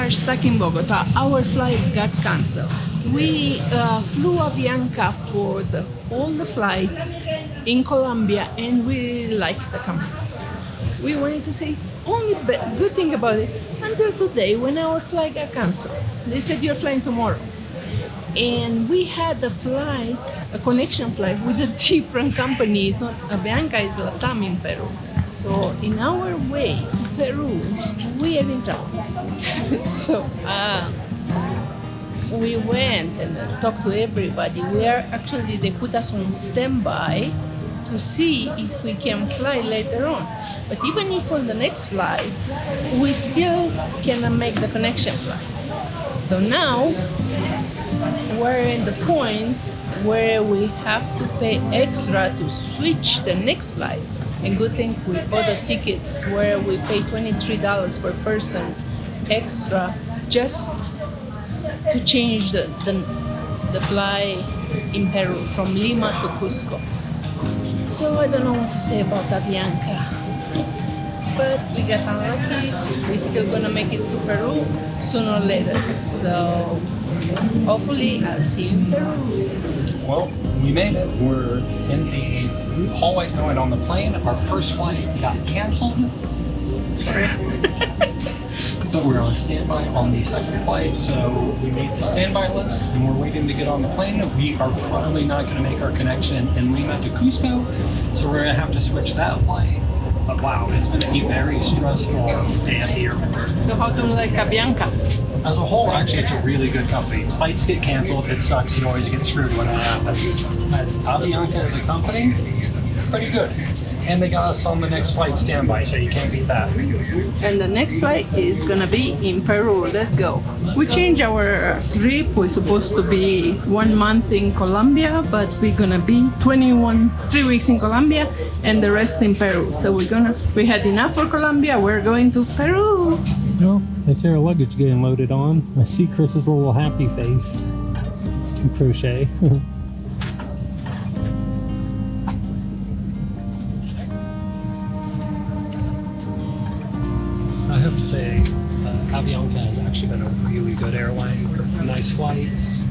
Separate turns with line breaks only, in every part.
are stuck in Bogota. Our flight got canceled. We flew Avianca for all the flights in Colombia, and we liked the company. We wanted to say only good thing about it until today when our flight got canceled. They said you're flying tomorrow. And we had a flight, a connection flight with a different company. It's not Avianca, it's LATAM in Peru. So in our way to Peru, we are in trouble. So we went and talked to everybody. They put us on standby to see if we can fly later on. But even if on the next flight, we still cannot make the connection flight. So now we're in the point where we have to pay extra to switch the next flight. And good thing we bought the tickets where we pay $23 per person extra just to change the flight in Peru from Lima to Cusco. So I don't know what to say about Avianca, but we got unlucky. We're still gonna make it to Peru sooner or later. So hopefully I'll see you in Peru.
Well, we made it. We're in the hallway going on the plane. Our first flight got canceled. But we're on standby on the second flight, so we made the standby list and we're waiting to get on the plane. We are probably not going to make our connection in Lima to Cusco, so we're going to have to switch that flight. But wow, it's been a very stressful day at the airport.
So how do you like Avianca?
As a whole, actually, it's a really good company. Flights get canceled, it sucks, you always get screwed when that happens. But Avianca as a company, pretty good. And they got us on the next flight standby, so you can't beat that.
And the next flight is gonna be in Peru. Let's go. We changed our trip. We're supposed to be 1 month in Colombia, but we're gonna be 3 weeks in Colombia and the rest in Peru. So we had enough for Colombia. We're going to Peru.
Well, I see our luggage getting loaded on. I see Chris's little happy face and crochet. I have to say, Avianca has actually been a really good airline with nice flights,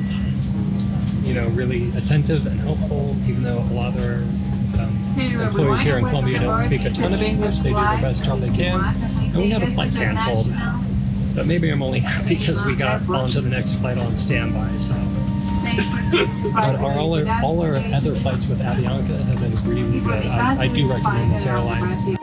you know, really attentive and helpful, even though a lot of their employees here in Colombia don't speak a ton of English. They do the best job they can. And we had a flight canceled, but maybe I'm only happy because we got onto the next flight on standby. So, but all our other flights with Avianca have been really good. I do recommend this airline.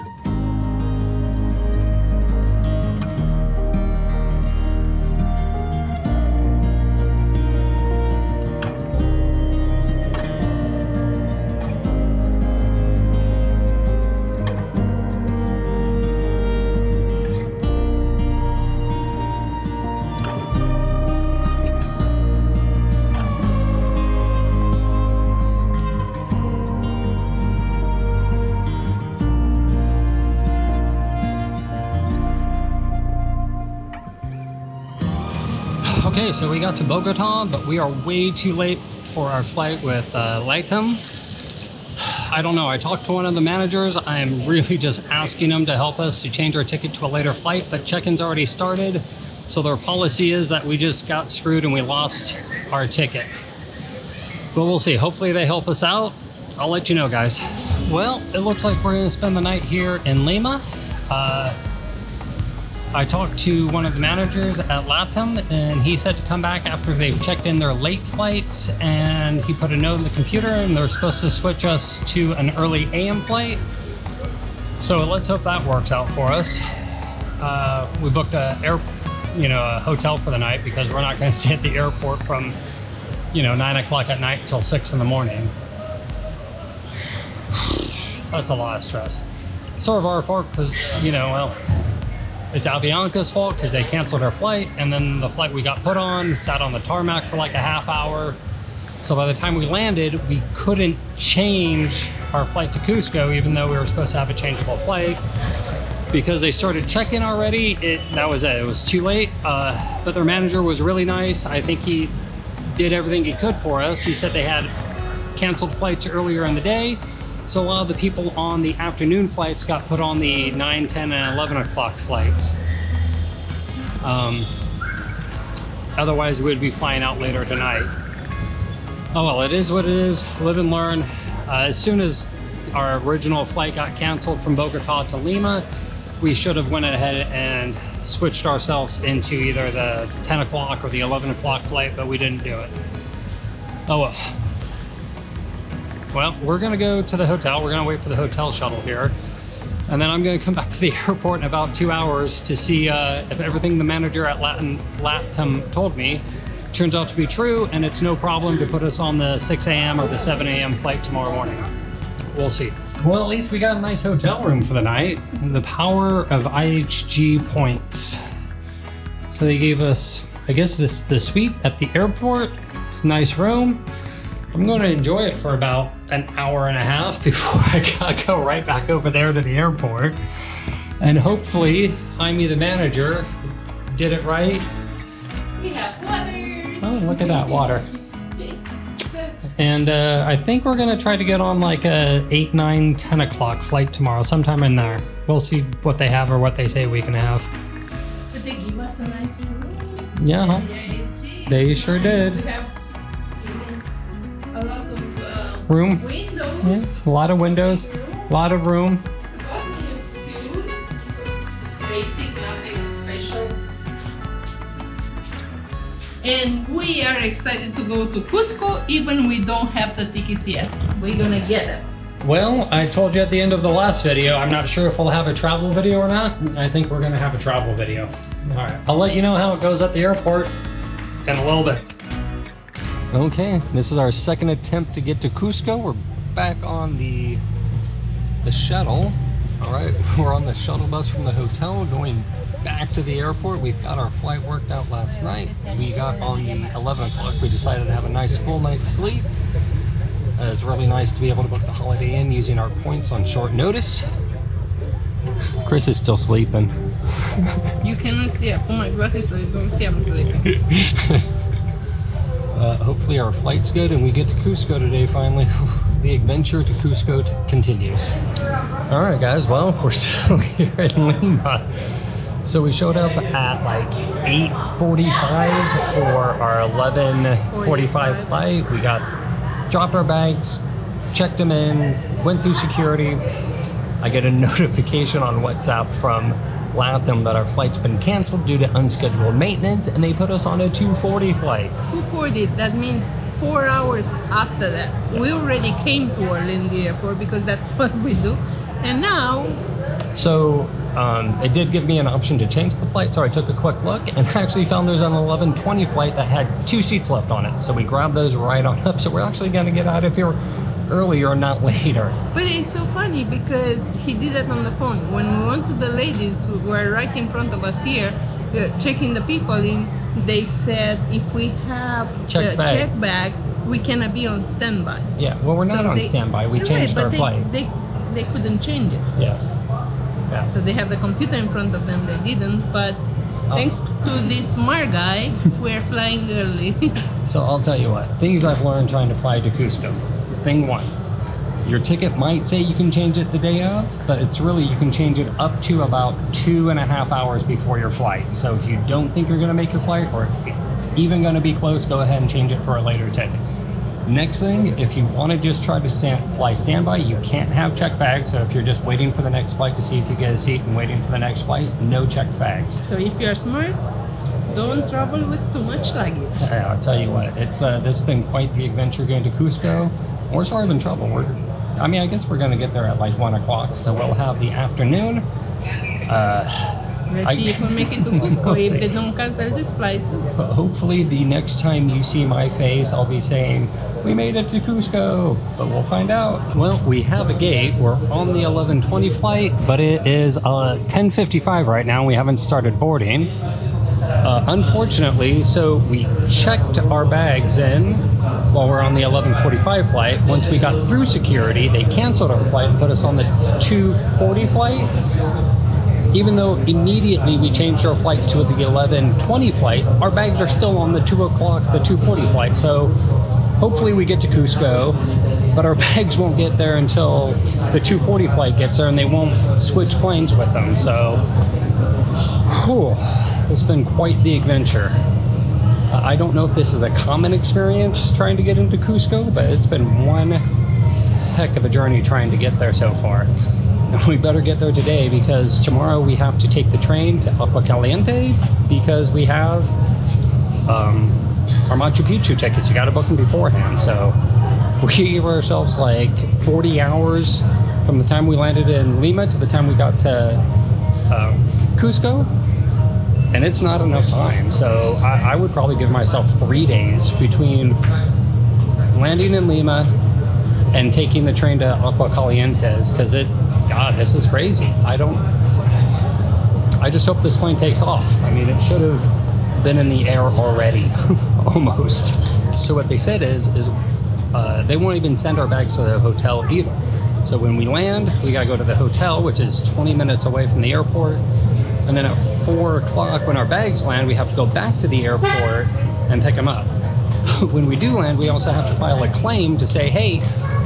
Okay, so we got to Bogota, but we are way too late for our flight with LATAM. I don't know, I talked to one of the managers. I am really just asking them to help us to change our ticket to a later flight, but check-in's already started. So their policy is that we just got screwed and we lost our ticket. But we'll see, hopefully they help us out. I'll let you know, guys. Well, it looks like we're gonna spend the night here in Lima. I talked to one of the managers at LATAM and he said to come back after they've checked in their late flights, and he put a note in the computer and they're supposed to switch us to an early AM flight. So let's hope that works out for us. We booked a hotel for the night because we're not going to stay at the airport from 9 o'clock at night till 6 in the morning. That's a lot of stress. It's sort of our fault because, it's Avianca's fault because they canceled our flight, and then the flight we got put on sat on the tarmac for like a half hour. So by the time we landed, we couldn't change our flight to Cusco, even though we were supposed to have a changeable flight, because they started check-in already. That was it. It was too late. But their manager was really nice. I think he did everything he could for us. He said they had canceled flights earlier in the day. So a lot of the people on the afternoon flights got put on the 9, 10, and 11 o'clock flights. Otherwise, we'd be flying out later tonight. Oh well, it is what it is. Live and learn. As soon as our original flight got canceled from Bogota to Lima, we should have went ahead and switched ourselves into either the 10 o'clock or the 11 o'clock flight, but we didn't do it. Oh well. Well, we're gonna go to the hotel. We're gonna wait for the hotel shuttle here. And then I'm gonna come back to the airport in about 2 hours to see if everything the manager at LATAM told me turns out to be true, and it's no problem to put us on the 6 a.m. or the 7 a.m. flight tomorrow morning. We'll see. Well, at least we got a nice hotel room for the night. The power of IHG points. So they gave us, I guess, the suite at the airport. It's a nice room. I'm going to enjoy it for about an hour and a half before I gotta go right back over there to the airport. And hopefully, Jaime, the manager, did it right.
We have waters.
Oh, look at that water. And I think we're gonna try to get on like a 8, 9, 10 o'clock flight tomorrow, sometime in there. We'll see what they have or what they say we can have.
But they give us a nice room.
Yeah, they sure did.
We have a lot of
Room.
windows.
Yes, a lot of windows, a lot of room.
The coffee is good. Basic, nothing special. And we are excited to go to Cusco, even we don't have the tickets yet. We're gonna get it.
Well, I told you at the end of the last video, I'm not sure if we'll have a travel video or not. I think we're gonna have a travel video. All right, I'll let you know how it goes at the airport in a little bit. Okay, this is our second attempt to get to Cusco. We're back on the shuttle. All right, we're on the shuttle bus from the hotel going back to the airport. We've got our flight worked out last night. We got on the 11 o'clock. We decided to have a nice full night's sleep. It's really nice to be able to book the Holiday Inn using our points on short notice. Chris is still sleeping.
You cannot see. I put my glasses so you don't see I'm sleeping.
Hopefully our flight's good and we get to Cusco today finally. The adventure to Cusco continues. All right, guys. Well, we're still here in Lima. So we showed up at like 8:45 for our 11:45 flight. We dropped our bags, checked them in, went through security. I get a notification on WhatsApp from LATAM that our flight's been canceled due to unscheduled maintenance, and they put us on a 2:40 flight.
2:40, that means 4 hours after that. We already came to Orlando Airport because that's what we do. And now...
So it did give me an option to change the flight, so I took a quick look and actually found there's an 11:20 flight that had 2 seats left on it. So we grabbed those right on up. So we're actually gonna get out of here earlier, not later.
But it's so funny because he did it on the phone. When we went to the ladies who were right in front of us here, checking the people in, they said if we have check bags, we cannot be on standby.
Yeah, well, we're not on standby. We changed our flight.
They couldn't change it.
Yeah.
So they have the computer in front of them. They didn't, but thanks to this smart guy, we're flying early.
So I'll tell you what, things I've learned trying to fly to Cusco. Thing 1, your ticket might say you can change it the day of, but it's really, you can change it up to about 2.5 hours before your flight. So if you don't think you're gonna make your flight, or if it's even gonna be close, go ahead and change it for a later ticket. Next thing, if you wanna just try to fly standby, you can't have checked bags. So if you're just waiting for the next flight to see if you get a seat and waiting for the next flight, no checked bags.
So if you're smart, don't travel with too much luggage.
Yeah, I'll tell you what, it's this has been quite the adventure going to Cusco. We're sort of in trouble. I mean, I guess we're going to get there at like 1 o'clock, so we'll have the afternoon.
Let's see if we make it to Cusco, if they don't cancel this flight.
But hopefully the next time you see my face, I'll be saying, we made it to Cusco, but we'll find out. Well, we have a gate. We're on the 11:20 flight, but it is 10:55 right now. We haven't started boarding. Unfortunately, so we checked our bags in while we're on the 11:45 flight. Once we got through security, they canceled our flight and put us on the 2:40 flight. Even though immediately we changed our flight to the 11:20 flight, our bags are still on the 2 o'clock, the 2:40 flight. So hopefully we get to Cusco, but our bags won't get there until the 2:40 flight gets there, and they won't switch planes with them. So, whew. It's been quite the adventure. I don't know if this is a common experience trying to get into Cusco, but it's been one heck of a journey trying to get there so far. And we better get there today because tomorrow we have to take the train to Agua Caliente because we have our Machu Picchu tickets. You got to book them beforehand. So we gave ourselves like 40 hours from the time we landed in Lima to the time we got to Cusco. And it's not enough time. So I would probably give myself 3 days between landing in Lima and taking the train to Agua Calientes because God, this is crazy. I just hope this plane takes off. I mean, it should have been in the air already, almost. So what they said is they won't even send our bags to the hotel either. So when we land, we gotta go to the hotel, which is 20 minutes away from the airport. And then at 4 o'clock when our bags land, we have to go back to the airport and pick them up. When we do land, we also have to file a claim to say, hey,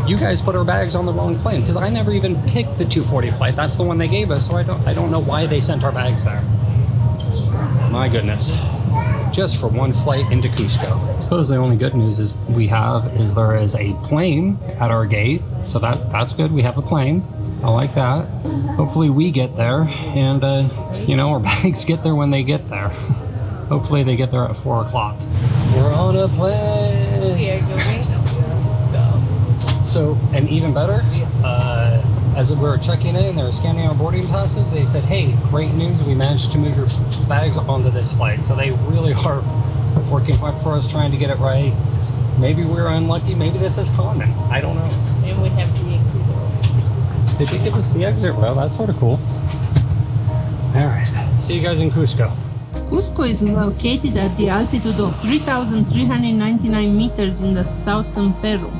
you guys put our bags on the wrong plane, because I never even picked the 2:40 flight. That's the one they gave us, so I don't know why they sent our bags there. My goodness. Just for one flight into Cusco. I suppose the only good news is there is a plane at our gate, so that's good. We have a plane. I like that. Hopefully we get there, and you know, our bags get there when they get there. Hopefully they get there at 4 o'clock. We're on a plane.
We are going to Cusco.
So, and even better, as we were checking in, they were scanning our boarding passes, they said, hey, great news, we managed to move your bags onto this flight. So they really are working hard for us, trying to get it right. Maybe we're unlucky, maybe this is common, I don't know.
And we have the exit.
They did give us the exit row, that's sort of cool. All right, see you guys in Cusco.
Cusco is located at the altitude of 3,399 meters in the southern Peru.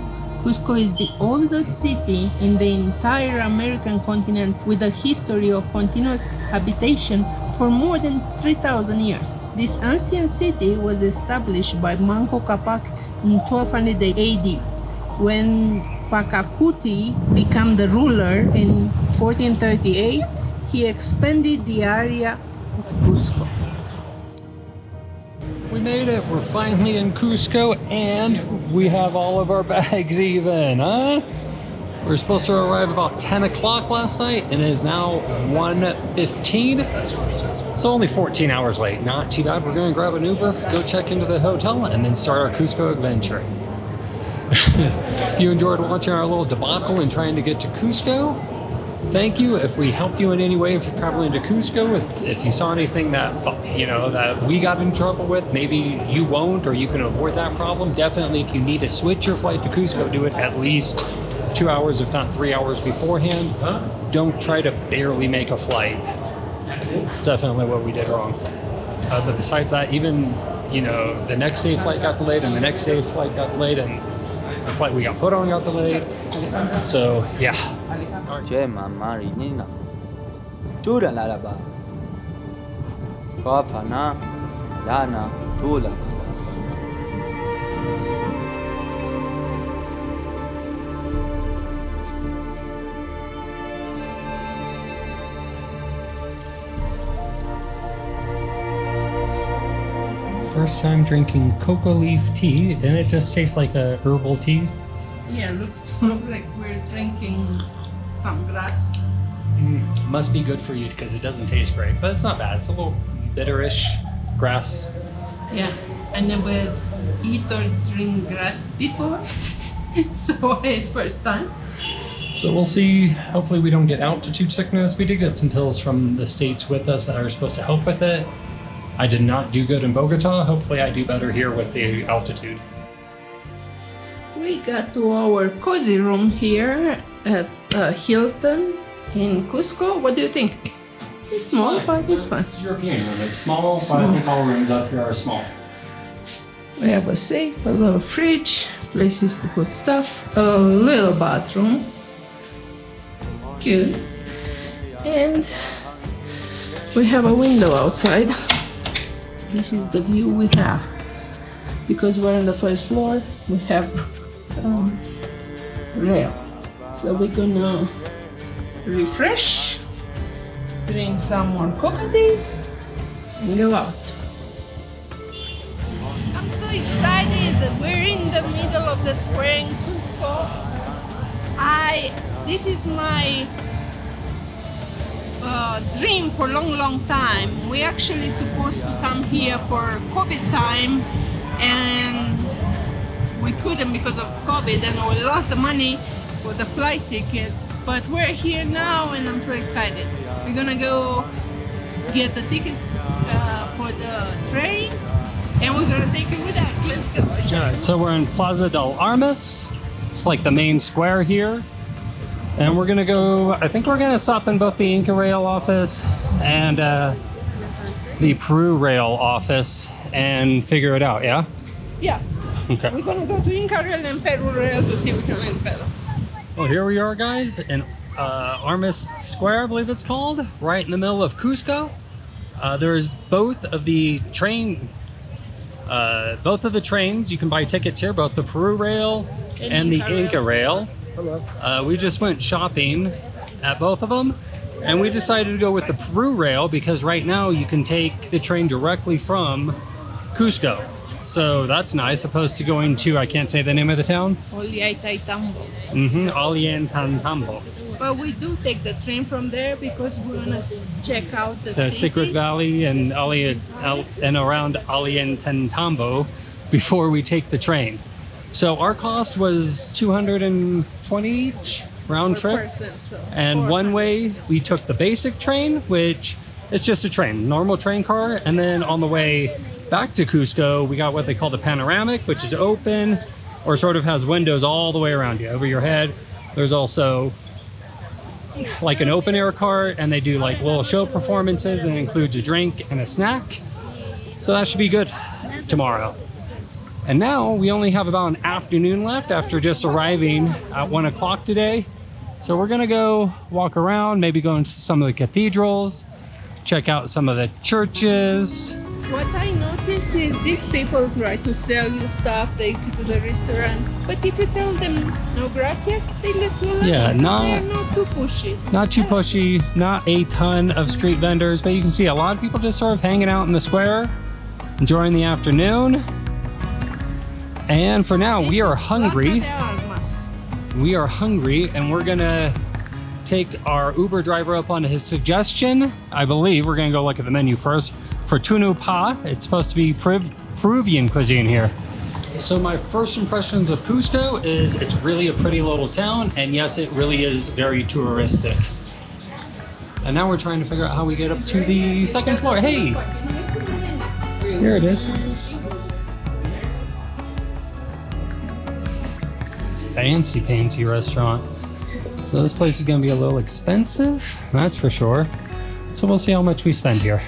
Cusco is the oldest city in the entire American continent with a history of continuous habitation for more than 3,000 years. This ancient city was established by Manco Capac in 1200 AD. When Pachacuti became the ruler in 1438, he expanded the area of Cusco.
We made it, we're finally in Cusco, and we have all of our bags even, huh? We were supposed to arrive about 10 o'clock last night, and it is now 1:15. So only 14 hours late, not too bad. We're gonna grab an Uber, go check into the hotel, and then start our Cusco adventure. If you enjoyed watching our little debacle and trying to get to Cusco, thank you. If we helped you in any way for traveling to Cusco, if you saw anything that, you know, that we got in trouble with, maybe you won't, or you can avoid that problem. Definitely, if you need to switch your flight to Cusco, do it at least 2 hours, if not 3 hours beforehand. Don't try to barely make a flight. It's definitely what we did wrong. But besides that, even, you know, the next day flight got delayed, and the next day flight got delayed, and the flight we got put on got delayed. So, yeah.
Che mamma rinina. Tura la la ba. Kopana. Dana. Tula.
First time drinking cocoa leaf tea, and it just tastes like a herbal tea.
Yeah, looks like we're drinking some grass.
Must be good for you because it doesn't taste great, but it's not bad. It's a little bitterish grass.
Yeah, I never eat or drink grass before, so it's first time.
So we'll see. Hopefully we don't get altitude sickness. We did get some pills from the States with us that are supposed to help with it. I did not do good in Bogota. Hopefully I do better here with the altitude.
We got to our cozy room here at Hilton in Cusco. What do you think? It's small, but it's fun.
It's a European room. It's small, so I think all rooms up here are small.
We have a safe, a little fridge, places to put stuff, a little bathroom. Cute. And we have a window outside. This is the view we have. Because we're on the first floor, we have rail. So we're gonna refresh, drink some more cocoa tea, and go out. we're in the middle of the square in Cusco. This is my dream for long time. We actually supposed to come here for COVID time, and we couldn't because of COVID, and we lost the money for the flight tickets. But we're here now, and I'm so excited. We're gonna go get the tickets for the train, and we're gonna take it with us. Let's go.
Alright, so we're in Plaza del Armas. It's like the main square here. And we're gonna go, I think we're gonna stop in both the Inca Rail office and the Peru Rail office and figure it out, yeah?
Yeah.
Okay.
We're gonna go to Inca Rail and Peru Rail to see which one is better.
Well, here we are, guys, in Armas Square, I believe it's called, right in the middle of Cusco. There's both of the trains. You can buy tickets here, both the Peru Rail and the Inca Rail. We just went shopping at both of them, and we decided to go with the Peru Rail because right now you can take the train directly from Cusco. So that's nice, opposed to going to, I can't say the name of the town. Ollantaytambo.
But we do take the train from there because we want to check out the city.
Secret Valley and around Ollantaytambo before we take the train. So our cost was $220 each round trip.
Person, so
and one way we took the basic train, which is just a train, normal train car. And then on the way back to Cusco, we got what they call the panoramic, which is open or sort of has windows all the way around you, over your head. There's also like an open air cart, and they do like little show performances, and it includes a drink and a snack. So that should be good tomorrow. And now we only have about an afternoon left after just arriving at 1 o'clock today. So we're gonna go walk around, maybe go into some of the cathedrals, check out some of the churches.
What I notice is these people try to sell you stuff, they go to the restaurant, but if you tell them no gracias, they let you alone.
Yeah,
so
not
too pushy.
Not too pushy, not a ton of street vendors, but you can see a lot of people just sort of hanging out in the square, enjoying the afternoon. And for now, we are hungry. We are hungry, and we're gonna take our Uber driver up on his suggestion. I believe we're gonna go look at the menu first. For tunu pa, it's supposed to be Peruvian cuisine here. So my first impressions of Cusco is it's really a pretty little town, and yes, it really is very touristic. And now we're trying to figure out how we get up to the second floor. Hey, here it is. Fancy restaurant. So this place is gonna be a little expensive, that's for sure. So we'll see how much we spend here.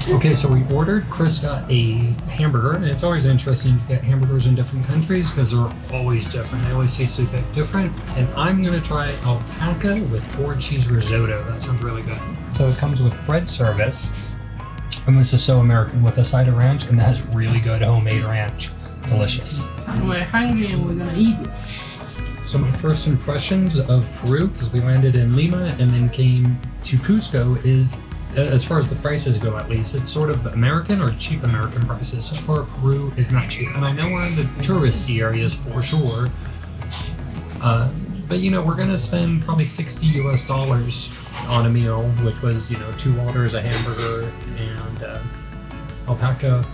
Okay, so we ordered. Chris got a hamburger, and it's always interesting to get hamburgers in different countries because they're always different. They always taste a bit different. And I'm gonna try alpaca with 4 cheese risotto. That sounds really good. So it comes with bread service, and this is so American, with a side of ranch, and that has really good homemade ranch. Delicious.
We're hungry and we're gonna eat it.
So my first impressions of Peru, because we landed in Lima and then came to Cusco, is, as far as the prices go at least, it's sort of American or cheap American prices. So far Peru is not cheap. And I know we're in the touristy areas for sure. But you know, we're gonna spend probably $60 US on a meal, which was, you know, 2 waters, a hamburger, and alpaca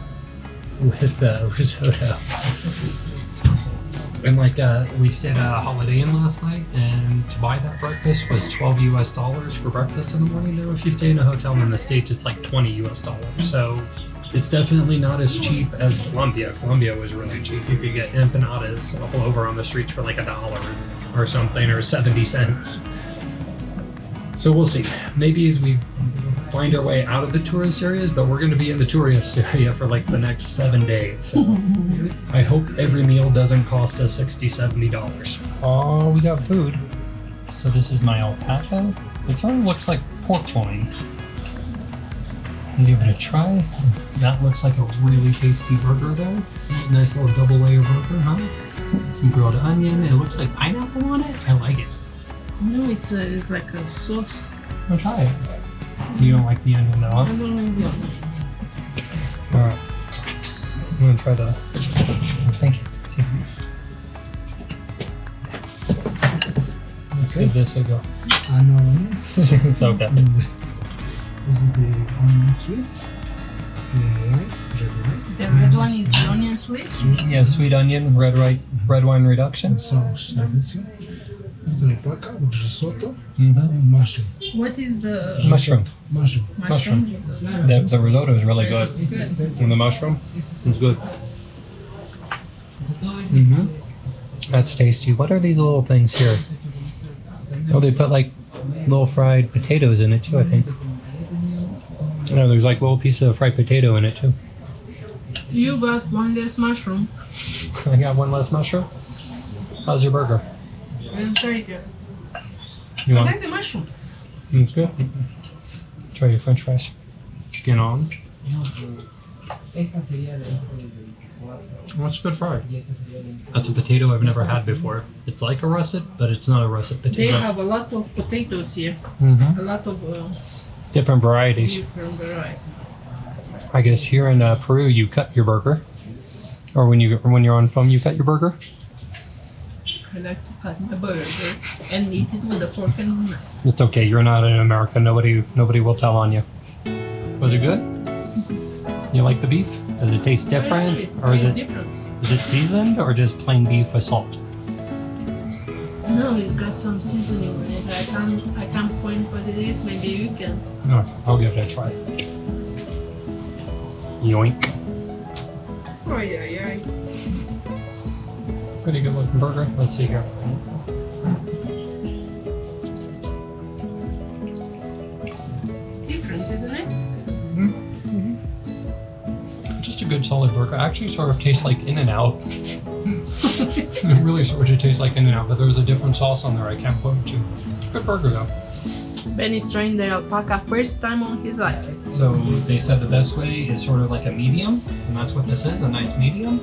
with risotto. And like we stayed at a Holiday Inn last night, and to buy that breakfast was $12 US for breakfast in the morning. Though if you stay in a hotel in the States, it's like $20 US. So it's definitely not as cheap as Colombia. Colombia was really cheap. You could get empanadas all over on the streets for like $1 or something, or 70 cents. So we'll see. Maybe as we find our way out of the tourist areas, but we're going to be in the tourist area for like the next 7 days. So I hope every meal doesn't cost us $60, $70. Oh, we got food. So this is my alpaca. It sort of looks like pork loin. I'll give it a try. That looks like a really tasty burger there. Nice little double layer burger, huh? Some grilled onion. It looks like pineapple on it. I like it.
No, it's like a sauce.
I'll try it. You don't like the onion though, huh?
I don't like the onion.
Alright. I'm gonna try the... Thank you. Let's give this a go.
No onions.
It's okay.
This is the onion sweet. The red wine.
The red one is the onion sweet.
Yeah, sweet onion, red wine reduction.
And sauce reduction. It's alpaca with risotto
Mm-hmm.
and mushroom.
What is the
Mushroom.
Mushroom.
mushroom?
The risotto is really good.
It's good.
And the mushroom is good. Mm-hmm. That's tasty. What are these little things here? Oh, they put like little fried potatoes in it too, I think. No, there's like little piece of fried potato in it too.
You got one less mushroom.
I got one less mushroom. How's your burger?
It's very good.
You
I
want?
like the mushroom.
It's good. Try your French fries. Skin on. What's good fried? That's a potato I've never had before. It's like a russet, but it's not a russet
They
potato.
have a lot of potatoes here.
Mm-hmm.
A lot of
Different varieties.
different variety.
I guess here in Peru, you cut your burger, or when you're on film, you cut your burger.
I like to cut my burger and eat it with a fork and knife.
It's okay. You're not in America. Nobody will tell on you. Was it good? You like the beef? Does it taste different, or is it
different?
seasoned, or just plain beef with salt?
No, it's got some seasoning in it. I can't point what it is. Maybe you can.
No, I'll give it a try. Yoink.
Oh yeah.
Pretty good looking burger. Let's see here.
Different, isn't it?
Just a good solid burger. Actually sort of tastes like In-N-Out. It really sort of tastes like In-N-Out, but there's a different sauce on there I can't point to. Good burger though.
Ben is trying the alpaca first time on his life.
So they said the best way is sort of like a medium, and that's what this is, a nice medium.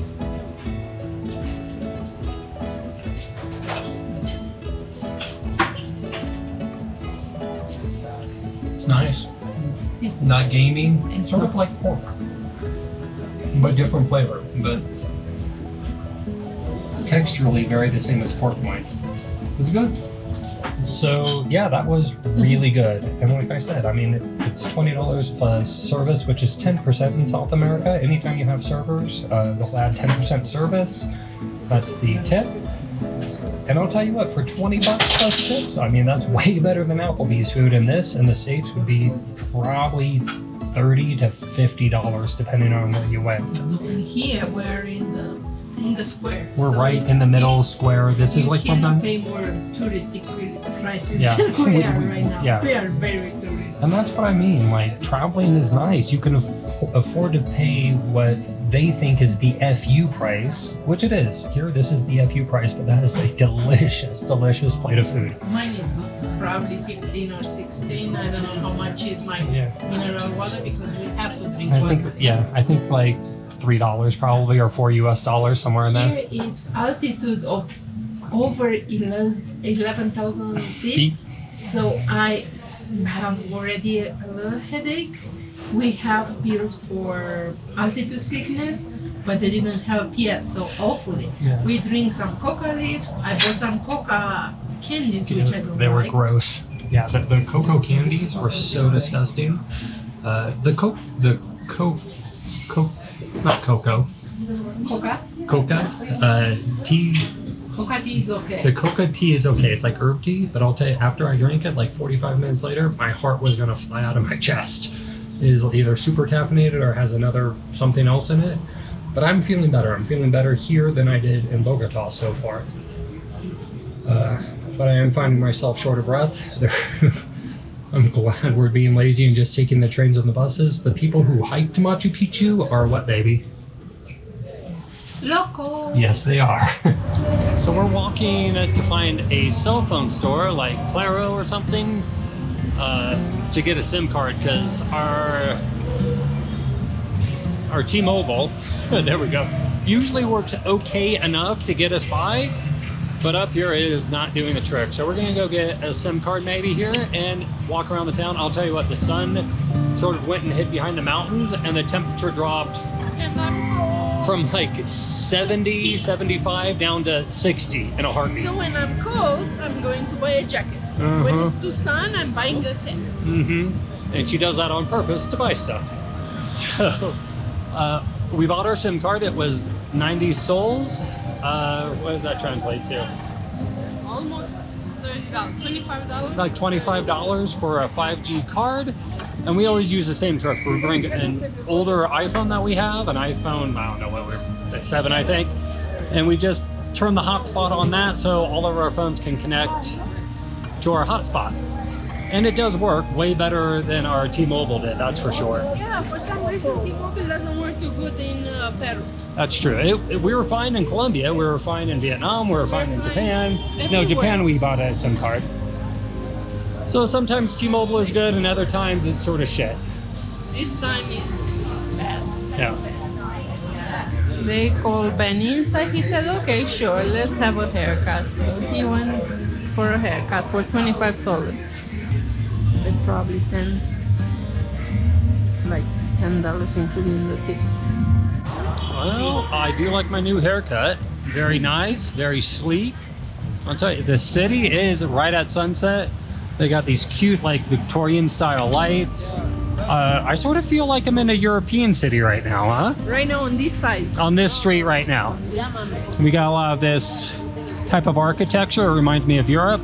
It's nice.
It's
Not gamey.
It's
Sort
not-
of like pork, but different flavor. But texturally very the same as pork loin. It's good. So yeah, that was really good. And like I said, I mean, it's $20 plus service, which is 10% in South America. Anytime you have servers, they'll add 10% service. That's the tip. And I'll tell you what, for 20 bucks plus tips, I mean, that's way better than Applebee's food. And this in the States would be probably $30 to $50, depending on where you went.
And here we're in the square.
We're
so
right
it's-
in the middle square. This is
you
like one
cannot
time.
pay more touristic prices
Yeah.
than we are right now.
Yeah.
We are very touristic.
And that's what I mean. Like, traveling is nice. You can afford to pay what they think is the FU price, which it is. Here, this is the FU price, but that is a delicious, delicious plate of food.
Mine is probably 15 or 16. I don't know how much is my
Yeah.
mineral water because we have to drink
I
water.
think like $3 probably, or $4 US, somewhere in there.
Here it's altitude of over 11,000 feet.
Feet.
So I have already a little headache. We have pills for altitude sickness, but they didn't help yet. So hopefully,
Yeah.
we drink some coca leaves. I bought some coca candies, which I don't
They were
like.
gross. Yeah, the cocoa candies were so disgusting. It's not cocoa.
Coca?
Tea.
Coca tea is okay.
The coca tea is okay. It's like herb tea, but I'll tell you, after I drank it, like 45 minutes later, my heart was gonna fly out of my chest. It is either super caffeinated or has another something else in it. But I'm feeling better. I'm feeling better here than I did in Bogota so far. But I am finding myself short of breath. I'm glad we're being lazy and just taking the trains and the buses. The people who hiked Machu Picchu are what, baby?
Loco.
Yes, they are. So we're walking to find a cell phone store like Claro or something to get a SIM card, because our T-Mobile, there we go, usually works okay enough to get us by, but up here it is not doing the trick. So we're gonna go get a SIM card maybe here and walk around the town. I'll tell you what, the sun sort of went and hid behind the mountains and the temperature dropped
And I'm cold.
from like 70, 75 down to 60 in a heartbeat.
So when I'm cold, I'm going to buy a jacket. When it's too sun, I'm buying a tent.
And she does that on purpose to buy stuff. So we bought our SIM card. It was 90 sols. What does that translate to?
Almost $30, $25.
Like $25 for a 5G card. And we always use the same truck. We bring an older iPhone that we have, an iPhone, I don't know what we're, 7 I think. And we just turn the hotspot on that so all of our phones can connect to our hotspot. And it does work way better than our T-Mobile did, that's for sure.
Yeah, for some reason T-Mobile doesn't work too good in Peru.
That's true. We were fine in Colombia, we were fine in Vietnam, we were fine in Japan. No, Japan we bought a SIM card. So sometimes T-Mobile is good and other times it's sort of shit.
This time it's bad.
Yeah.
They called Benny inside. He said, okay, sure, let's have a haircut. So he went for a haircut for 25 soles. Like probably 10. It's like $10 including the tips.
Well, I do like my new haircut. Very nice, very sleek. I'll tell you, the city is right at sunset. They got these cute, like, Victorian style lights. I sort of feel like I'm in a European city right now, huh?
Right now on this side.
On this street right now.
Yeah, man.
We got a lot of this type of architecture. It reminds me of Europe.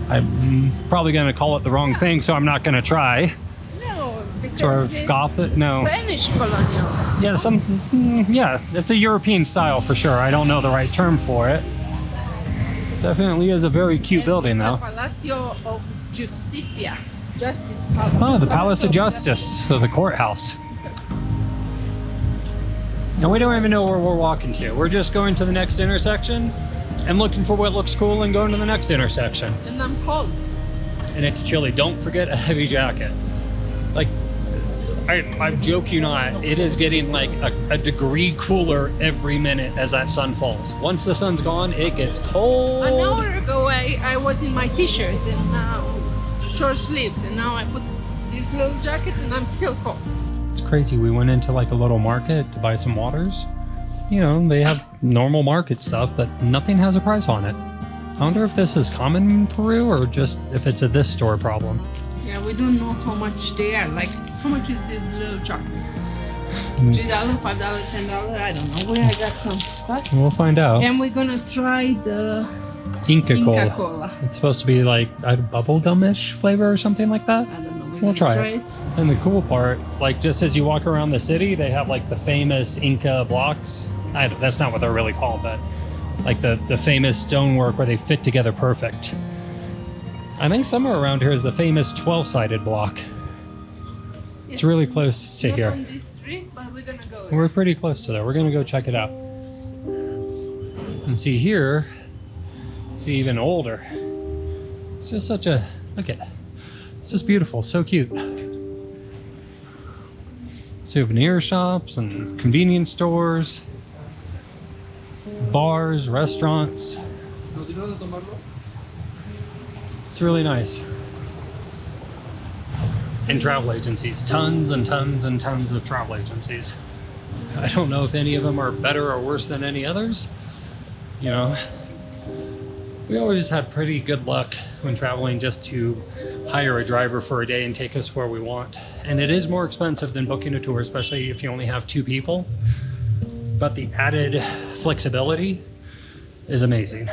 I'm probably going to call it the wrong thing, so I'm not going to try.
No, because
Sort of
it's
Gothic, no.
Spanish colonial.
Yeah, yeah, it's a European style for sure. I don't know the right term for it. Definitely is a very cute building though.
Palacio of Justicia. Justice.
Oh, the Palace of Justice, so the courthouse. And we don't even know where we're walking to. We're just going to the next intersection and looking for what looks cool and going to the next intersection.
And I'm cold.
And it's chilly. Don't forget a heavy jacket. Like, I joke you not, it is getting like a degree cooler every minute as that sun falls. Once the sun's gone, it gets cold.
An hour ago, I was in my t-shirt and now short sleeves, and now I put this little jacket and I'm still cold.
It's crazy. We went into like a little market to buy some waters. You know, they have normal market stuff, but nothing has a price on it. I wonder if this is common in Peru or just if it's a this store problem.
Yeah, we don't know how much they are. Like, how much is this little chocolate? $3, $5, $10? I don't know. Where I got some stuff.
We'll find out.
And we're gonna try the
Inca
Cola.
Cola. It's supposed to be like a bubblegum-ish flavor or something like that.
I don't know.
We'll try it. And the cool part, like just as you walk around the city, they have like the famous Inca blocks. That's not what they're really called, but like the famous stonework where they fit together perfect. I think somewhere around here is the famous 12-sided block.
Yes.
It's really close to
Not
here.
on this street, but we're gonna go.
We're pretty close to there. We're gonna go check it out. And see here, it's even older. It's just such a, look at it. It's just beautiful, so cute. Souvenir shops and convenience stores, bars, restaurants. It's really nice. And travel agencies, tons and tons and tons of travel agencies. I don't know if any of them are better or worse than any others. You know, we always had pretty good luck when traveling just to hire a driver for a day and take us where we want. And it is more expensive than booking a tour, especially if you only have 2 people. But the added flexibility is amazing.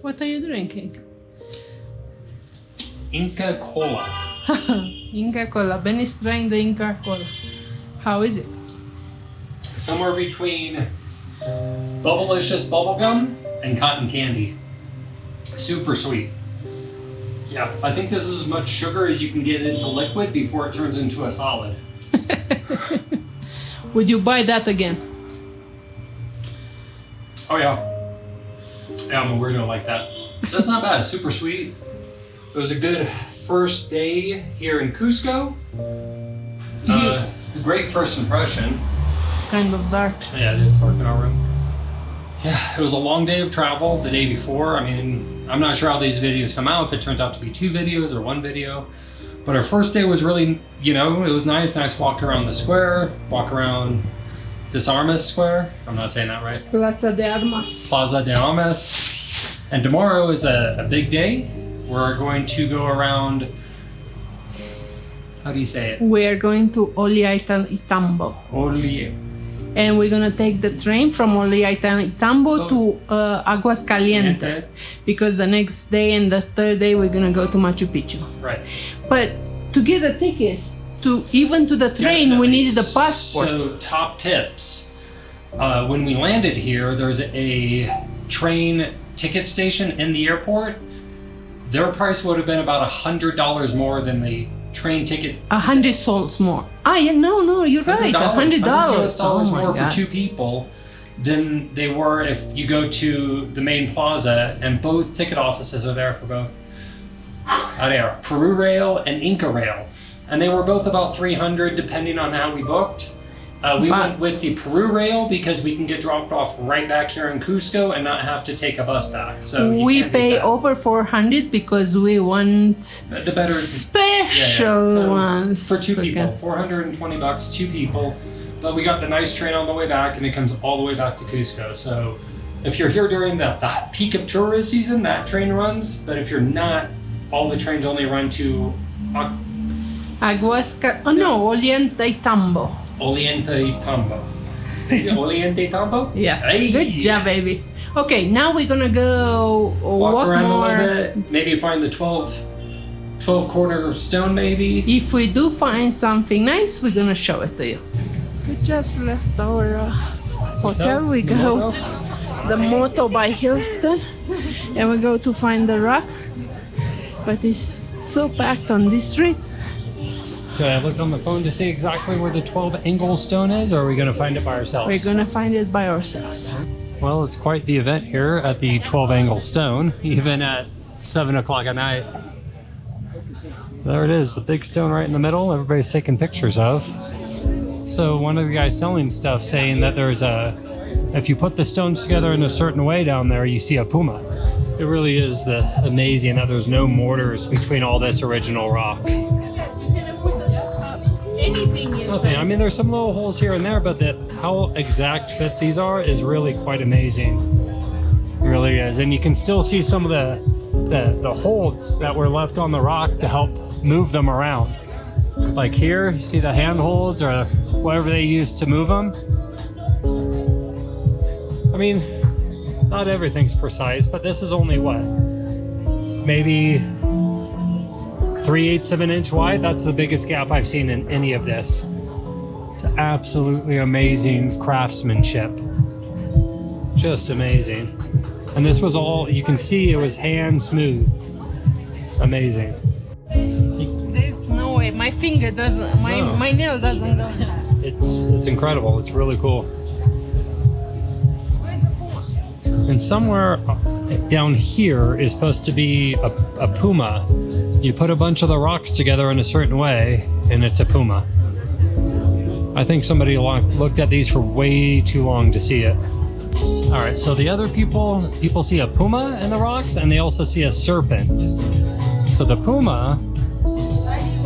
What are you drinking?
Inca Cola.
Inca Cola. Benny's trying the Inca Cola. How is it?
Somewhere between Bubblicious bubblegum and cotton candy. Super sweet. Yeah, I think this is as much sugar as you can get into liquid before it turns into a solid.
Would you buy that again?
Oh yeah. Yeah, I'm a weirdo like that. That's not bad, super sweet. It was a good first day here in Cusco. Great first impression.
It's kind of dark.
Yeah, it is dark in our room. Yeah, it was a long day of travel the day before. I mean, I'm not sure how these videos come out, if it turns out to be 2 videos or 1 video. But our first day was really, you know, it was nice walk around the square, walk around Desarmes Square. I'm not saying that right.
Plaza de Armas.
Plaza de Armas. And tomorrow is a big day. We're going to go around, how do you say it?
We are going to Ollantaytambo. And we're gonna take the train from Ollantaytambo to Aguascalientes, because the next day and the third day we're gonna go to Machu Picchu.
Right.
But to get a ticket to even to the train, we needed a passport.
So top tips. When we landed here, there's a train ticket station in the airport. Their price would have been about $100 more than the train ticket.
100 sols more. Yeah, no, you're right. $100. Oh my
more
God.
for 2 people than they were if you go to the main plaza, and both ticket offices are there for both. Peru Rail and Inca Rail, and they were both about 300 depending on how we booked. We went with the Peru Rail because we can get dropped off right back here in Cusco and not have to take a bus back. So
we pay over 400 because we want
the better
special
So
ones
for 2 people. $420, 2 people. But we got the nice train on the way back, and it comes all the way back to Cusco. So if you're here during the peak of tourist season, that train runs. But if you're not, all the trains only run to
Ollantaytambo.
Ollantaytambo. Ollantaytambo?
Yes.
Hey.
Good job, baby. Okay, now we're gonna go walk
around
more.
a little bit. Maybe find the 12 corner stone, maybe.
If we do find something nice, we're gonna show it to you. We just left our hotel. We go the Moto by Hilton, and we go to find the rock. But it's so packed on this street.
Should I look on the phone to see exactly where the 12 angle stone is, or are we going to find it by ourselves?
We're gonna find it by ourselves.
Well, it's quite the event here at the 12 angle stone, even at 7 o'clock at night. There it is, the big stone right in the middle, everybody's taking pictures of. So one of the guys selling stuff saying that there's if you put the stones together in a certain way down there, you see a puma. It really is amazing that there's no mortars between all this original rock.
Anything
Nothing. I mean, there's some little holes here and there, but how exact fit these are is really quite amazing. It really is. And you can still see some of the holds that were left on the rock to help move them around. Like here, you see the handholds or whatever they used to move them. I mean, not everything's precise, but this is only what? Maybe 3/8 of an inch wide. That's the biggest gap I've seen in any of this. It's absolutely amazing craftsmanship. Just amazing. And this was all, you can see it was hand smooth. Amazing.
There's no way. My finger doesn't, my nail doesn't go.
It's incredible. It's really cool. And somewhere down here is supposed to be a puma. You put a bunch of the rocks together in a certain way, and it's a puma. I think somebody looked at these for way too long to see it. All right, so the other people see a puma in the rocks, and they also see a serpent. So the puma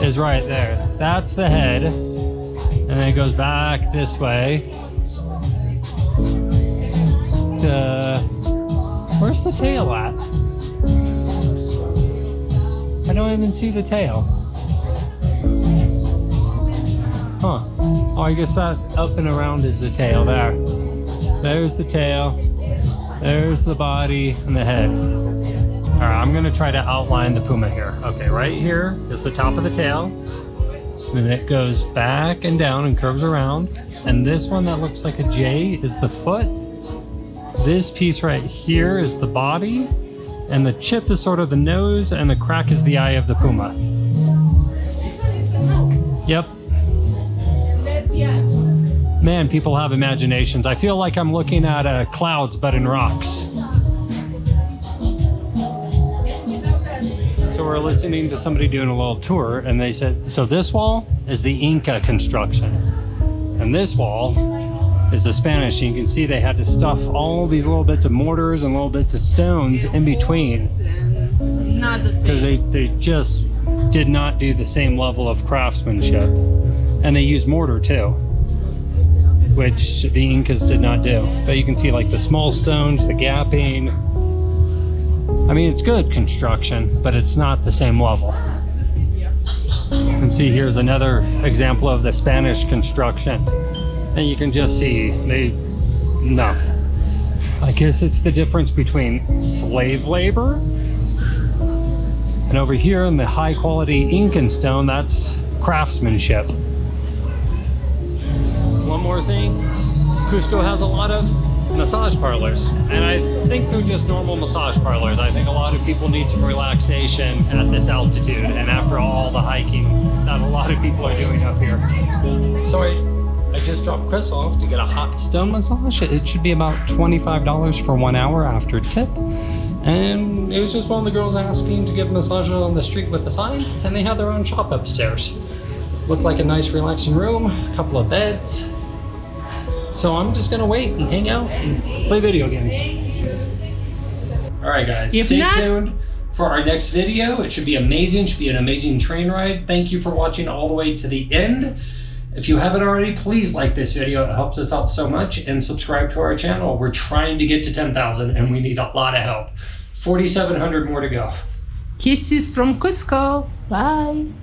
is right there. That's the head, and then it goes back this way. Where's the tail at? I don't even see the tail. Huh. Oh, I guess that up and around is the tail there. There's the tail. There's the body and the head. All right, I'm gonna try to outline the puma here. Okay, right here is the top of the tail. And it goes back and down and curves around. And this one that looks like a J is the foot. This piece right here is the body. And the chip is sort of the nose, and the crack is the eye of the puma. Yep. Man, people have imaginations. I feel like I'm looking at clouds, but in rocks. So we're listening to somebody doing a little tour, and they said, so this wall is the Inca construction. And this wall is the Spanish. And you can see they had to stuff all these little bits of mortars and little bits of stones in between.
Not the same.
Because they just did not do the same level of craftsmanship. And they used mortar too, which the Incas did not do. But you can see like the small stones, the gapping. I mean, it's good construction, but it's not the same level. You can see here's another example of the Spanish construction. And you can just see, no. I guess it's the difference between slave labor and over here in the high quality Incan stone, that's craftsmanship. One more thing, Cusco has a lot of massage parlors, and I think they're just normal massage parlors. I think a lot of people need some relaxation at this altitude and after all the hiking that a lot of people are doing up here. So I just dropped Chris off to get a hot stone massage. It should be about $25 for 1 hour after tip. And it was just one of the girls asking to give massages on the street with a sign, and they had their own shop upstairs. Looked like a nice relaxing room, a couple of beds. So I'm just gonna wait and hang out and play video games. All right guys, stay tuned for our next video. It should be amazing, should be an amazing train ride. Thank you for watching all the way to the end. If you haven't already, please like this video. It helps us out so much, and subscribe to our channel. We're trying to get to 10,000 and we need a lot of help. 4,700 more to go.
Kisses from Cusco. Bye.